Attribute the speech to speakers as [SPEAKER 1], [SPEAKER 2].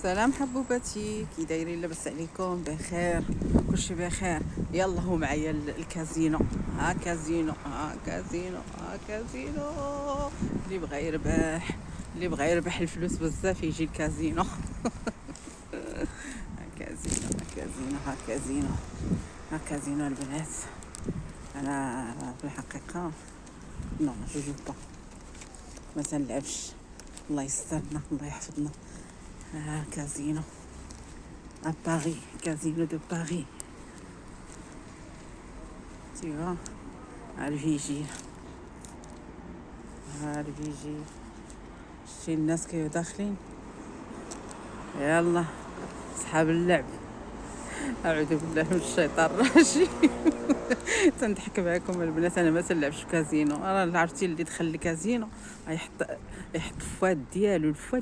[SPEAKER 1] سلام حبوباتي، كي دايرين؟ لاباس عليكم؟ بخير؟ كلشي بخير؟ يلا هو معايا الكازينو. ها كازينو، ها كازينو، ها كازينو. اللي بغى يربح الفلوس بزاف يجي الكازينو. ها كازينو، ها كازينو، ها كازينو، ها كازينو البنات. انا في الحقيقه نو جو با، ما تنلعبش. الله يسترنا، الله يحفظنا. كازينو à Paris, Casino de Paris. Tu vois, الفيجي، الفيجي. شتي الناس كيف داخلين. يلا صحاب اللعب. اعوذ بالله من الشيطان الرجيم. تنضحك معكم البنات، انا ما تنلعبش في كازينو. راه عرفتي اللي دخل الكازينو يحط الفواد ديالو، الفواد